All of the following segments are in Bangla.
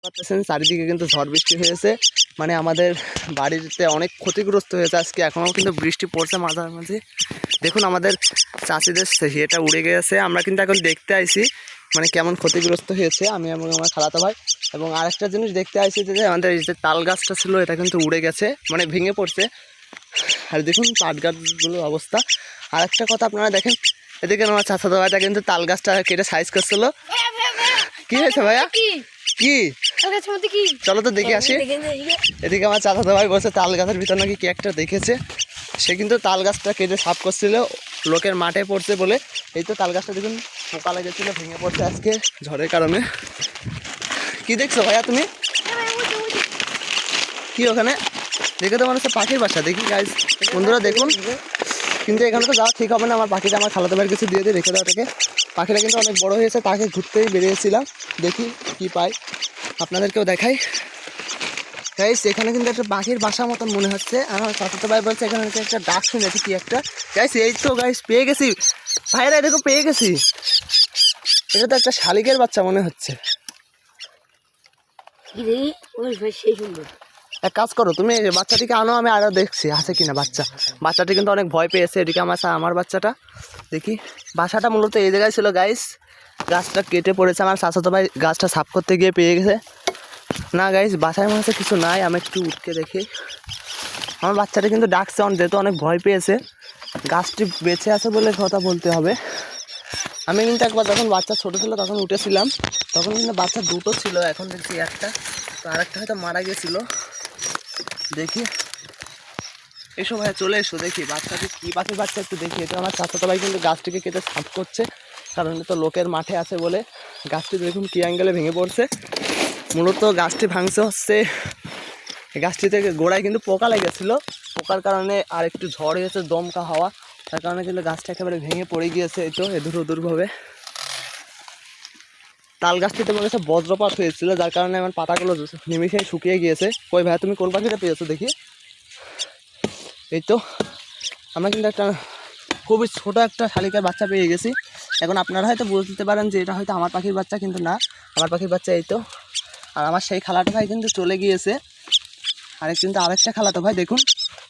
পাচ্ছেন চারিদিকে কিন্তু ঝড় বৃষ্টি হয়েছে, মানে আমাদের বাড়িতে অনেক ক্ষতিগ্রস্ত হয়েছে আজকে। এখনও কিন্তু বৃষ্টি পড়ছে মাঝামাঝি। দেখুন আমাদের চাষিদের সেটা উড়ে গেছে। আমরা কিন্তু এখন দেখতে আইছি মানে কেমন ক্ষতিগ্রস্ত হয়েছে, আমি এবং আমার খালাতো ভাই। এবং আরেকটা জিনিস দেখতে আইছি যে আমাদের এই যে তাল গাছটা ছিল এটা কিন্তু উড়ে গেছে, মানে ভেঙে পড়ছে। আর দেখুন পাট গাছগুলোর অবস্থা। আর একটা কথা আপনারা দেখেন, এদিকে আমার চাচাতো ভাইটা কিন্তু তাল গাছটা কেটে সাইজ করছিল। কি হয়েছে ভাইয়া? কি চলো তো দেখে আসি। এদিকে আমার চাচাতো ভাই বলছে তাল গাছের ভিতর নাকি কি একটা দেখেছে। সে কিন্তু তাল গাছটা কেটে সাফ করছিল, লোকের মাঠে পড়ছে বলে। এই তো তাল গাছটা দেখুন পোকা লেগেছিল, ভেঙে পড়ছে আজকে ঝড়ের কারণে। কি দেখছো ভাইয়া তুমি? কি ওখানে? দেখে তো মনে হচ্ছে পাখির বাসা। দেখি গাইজ বন্ধুরা দেখুন, কিন্তু এখানে তো যাওয়া ঠিক হবে না। আমার পাখিটা আমার খালাতো ভাইয়ের কিছু দিয়ে দিয়ে রেখে দেওয়া থেকে। পাখিটা কিন্তু অনেক বড় হয়েছে, তাকে ঘুরতেই বেরিয়েছিলাম, দেখি কি পাই, আপনাদেরকেও দেখাই। গাইস এখানে কিন্তু একটা পাখির বাসা মতন মনে হচ্ছে। আমার চাচাতো ভাই বলছে এখানে একটা ডাক শুনেছি কি একটা। গাইস এই তো গাইস পেয়ে গেছি ভাইরা, এরকম পেয়ে গেছি। এটা তো একটা শালিকের বাচ্চা মনে হচ্ছে। এক কাজ করো, তুমি বাচ্চাটিকে আনো, আমি আরো দেখছি আছে কিনা বাচ্চা। বাচ্চাটি কিন্তু অনেক ভয় পেয়েছে। এদিকে আমার বাচ্চাটা দেখি। বাসাটা মূলত এই জায়গায় ছিল গাইস, গাছটা কেটে পড়েছে। আমার চাচাতো ভাই গাছটা সাফ করতে গিয়ে পেয়ে গেছে। না গাইস বাসায় মনে হচ্ছে কিছু নাই, আমি একটু উঠকে দেখি। আমার বাচ্চাটা কিন্তু ডাকছে, যেহেতু অনেক ভয় পেয়েছে। গাছটি বেঁচে আছে বলে কথা বলতে হবে। আমি কিন্তু একবার যখন বাচ্চা ছোটো ছিল তখন উঠেছিলাম, তখন কিন্তু বাচ্চা দুটো ছিল, এখন দেখছি একটা, তো আরেকটা হয়তো মারা গেছিলো। দেখি এসো ভাইয়া চলে এসো, দেখি বাচ্চাটি কী পাখির বাচ্চা একটু দেখি। এটা আমার চাচাতো ভাই কিন্তু গাছটিকে কেটে সাফ করছে, কারণ তো লোকের মাঠে আছে বলে। গাছটি দেখুন কী অ্যাঙ্গেলে ভেঙে পড়ছে। মূলত গাছটি ভাঙছে হচ্ছে গাছটি থেকে গোড়ায় কিন্তু পোকা লেগেছিলো, পোকার কারণে আর একটু ঝড় হয়েছে, দমকা হাওয়া, তার কারণে কিন্তু গাছটা একেবারে ভেঙে পড়ে গিয়েছে। এই তো এদুর ওদুরভাবে। তাল গাছটিতে মনে হচ্ছে বজ্রপাত হয়েছিল, যার কারণে আমার পাতাগুলো নিমিষেই শুকিয়ে গিয়েছে। কই ভাইয়া তুমি কোন পাখিটা পেয়েছো দেখি? এই তো আমরা কিন্তু একটা খুবই ছোটো একটা শালিকার বাচ্চা পেয়ে গেছি। এখন আপনারা হয়তো বুঝতে পারেন যে এটা হয়তো আমার পাখির বাচ্চা, কিন্তু না, আমার পাখির বাচ্চা এই তো। আর আমার সেই খালাটো ভাই কিন্তু চলে গিয়েছে। কিন্তু আরেকটা খালাতো ভাই দেখুন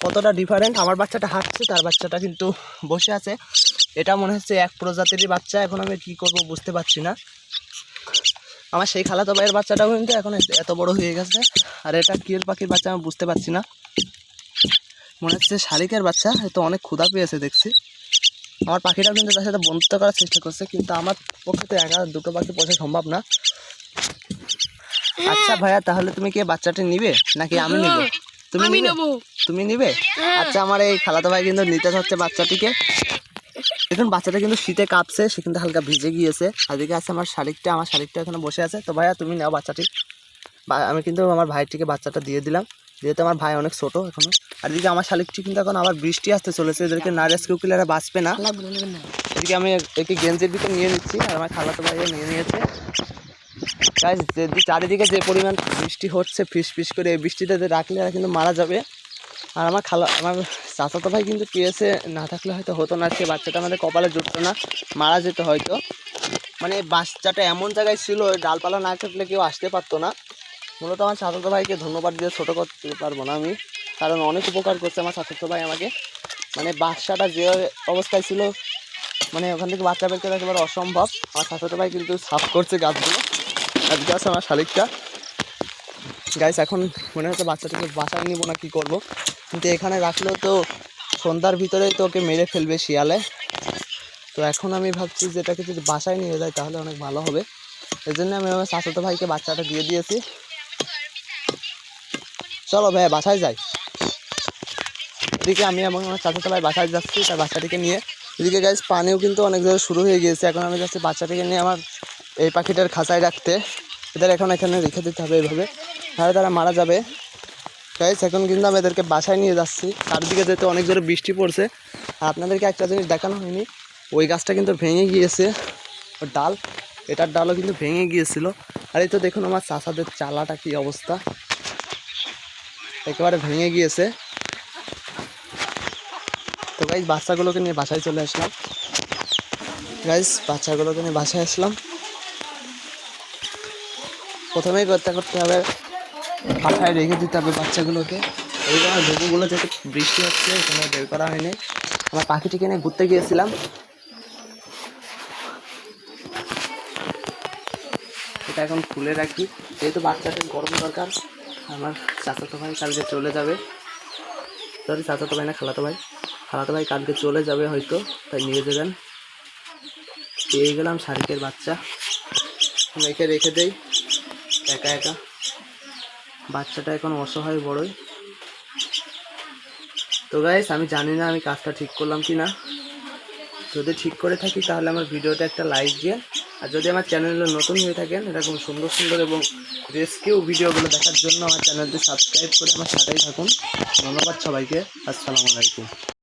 কতটা ডিফারেন্ট। আমার বাচ্চাটা হাঁটছে, তার বাচ্চাটা কিন্তু বসে আছে। এটা মনে হচ্ছে এক প্রজাতিরই বাচ্চা। এখন আমি কী করবো বুঝতে পারছি না। আমার সেই খালাতো ভাইয়ের বাচ্চাটাও কিন্তু এখন এত বড় হয়ে গেছে। আর এটা কি পাখির বাচ্চা আমি বুঝতে পারছি না, মনে হচ্ছে শালিকের বাচ্চা। হয়তো অনেক ক্ষুধা পেয়েছে দেখছি। আমার পাখিটাও কিন্তু তার সাথে বন্ধুত্ব করার চেষ্টা করছে, কিন্তু আমার পক্ষে তো একা দুটো পাখি পোষা সম্ভব না। আচ্ছা ভাইয়া তাহলে তুমি কি বাচ্চাটা নিবে নাকি আমি নিব? তুমি নিবে? আচ্ছা আমার এই খালাতো ভাই কিন্তু নিতে চাচ্ছে বাচ্চাটিকে। দেখুন বাচ্চাটা কিন্তু শীতে কাঁপছে, সে কিন্তু হালকা ভিজে গিয়েছে। আর দিকে আছে আমার শালিকটা এখানে বসে আছে। তো ভাইয়া তুমি নাও বাচ্চাটি। আমি কিন্তু আমার ভাইটিকে বাচ্চাটা দিয়ে দিলাম, যেহেতু আমার ভাই অনেক ছোটো এখনো। আর এদিকে আমার শালিকটি কিন্তু এখন আবার বৃষ্টি আসতে চলেছে, এদেরকে না রেস্কিউ করলে এরা বাঁচবে না। এদিকে আমি একটি গেঞ্জির ভিতরে নিয়ে নিচ্ছি, আর আমার খালাতো ভাইও নিয়ে নিয়েছে। গাইস চারিদিকে যে পরিমাণ বৃষ্টি হচ্ছে ফিস ফিস করে, এই বৃষ্টিতে রাখলে এরা কিন্তু মারা যাবে। আর আমার চাচাতো ভাই কিন্তু পেয়েছে, না থাকলে হয়তো হতো না, সে বাচ্চাটা আমাদের কপালে জুটতো না, মারা যেত হয়তো। মানে বাচ্চাটা এমন জায়গায় ছিল ডালপালা না কাটলে কেউ আসতে পারতো না। মূলত আমার চাচাতো ভাইকে ধন্যবাদ দিয়ে ছোটো করতে পারবো না আমি, কারণ অনেক উপকার করছে আমার চাচাতো ভাই আমাকে। মানে বাচ্চাটা যে অবস্থায় ছিল, মানে ওখান থেকে বাচ্চা বের করা একেবারে অসম্ভব। আমার চাচাতো ভাই কিন্তু সাফ করছে গাছগুলো। আর দিকে আছে আমার শালিকটা। গাইস এখন মনে হচ্ছে বাচ্চাটাকে বাসায় নিব না কি করব, কিন্তু এখানে রাখলেও তো সন্ধ্যার ভিতরেই তো ওকে মেরে ফেলবে শিয়ালে। তো এখন আমি ভাবছি যে এটাকে যদি বাসায় নিয়ে যায় তাহলে অনেক ভালো হবে। এই জন্য আমি আমার চাচাতো ভাইকে বাচ্চাটা দিয়ে দিয়েছি। চলো ভাই বাসায় যাই। এদিকে আমি এবং আমার চাচাতো ভাই বাসায় যাচ্ছি তার বাচ্চাটিকে নিয়ে। এদিকে গাইস পানিও কিন্তু অনেক জায়গায় শুরু হয়ে গিয়েছে। এখন আমি যাচ্ছি বাচ্চাটিকে নিয়ে আমার এই পাখিটার খাঁচায় রাখতে। এদের এখন এখানে রেখে দিতে হবে এইভাবে, তাহলে তারা মারা যাবে। গাইস এখন কিন্তু আমি এদেরকে বাসায় নিয়ে যাচ্ছি। চারদিকে যেহেতু অনেক জোরে বৃষ্টি পড়ছে। আর আপনাদেরকে একটা জিনিস দেখানো হয়নি, ওই গাছটা কিন্তু ভেঙে গিয়েছে, ওর ডাল, এটার ডালও কিন্তু ভেঙে গিয়েছিল। আর এই তো দেখুন আমার চাচাদের চালাটা কি অবস্থা, একেবারে ভেঙে গিয়েছে। তো গাইস বাচ্চাগুলোকে নিয়ে বাসায় চলে আসলাম। প্রথমেই করতে হবে পাখায় রেখে দিতে হবে বাচ্চাগুলোকে। এই আমার ঘুঘুগুলো যেহেতু বৃষ্টি হচ্ছে এখানে বের করা হয়নি। আমার পাখিটিকে নিয়ে ঘুরতে গিয়েছিলাম, এটা এখন খুলে রাখি যেহেতু বাচ্চাদের গরম দরকার। আমার চাচাতো ভাই কালকে চলে যাবে, সরি চাচাতো ভাই না খালাতো ভাই কালকে চলে যাবে হয়তো, তাই নিয়ে যাবেন। পেয়ে গেলাম শালিকের বাচ্চা, রেখে দেই একা একা। বাচ্চাটা এখন অসহায় বড়ই। তো গাইস আমি জানি না আমি কাজটা ঠিক করলাম কি না, যদি ঠিক করে থাকি তাহলে আমার ভিডিওটা একটা লাইক দিয়ে, আর যদি আমার চ্যানেলে নতুন হয়ে থাকেন এরকম সুন্দর সুন্দর এবং রেস্কিউ ভিডিওগুলো দেখার জন্য আমার চ্যানেলটি সাবস্ক্রাইব করে আমার সাথেই থাকুন। ধন্যবাদ সবাইকে, আসসালামু আলাইকুম।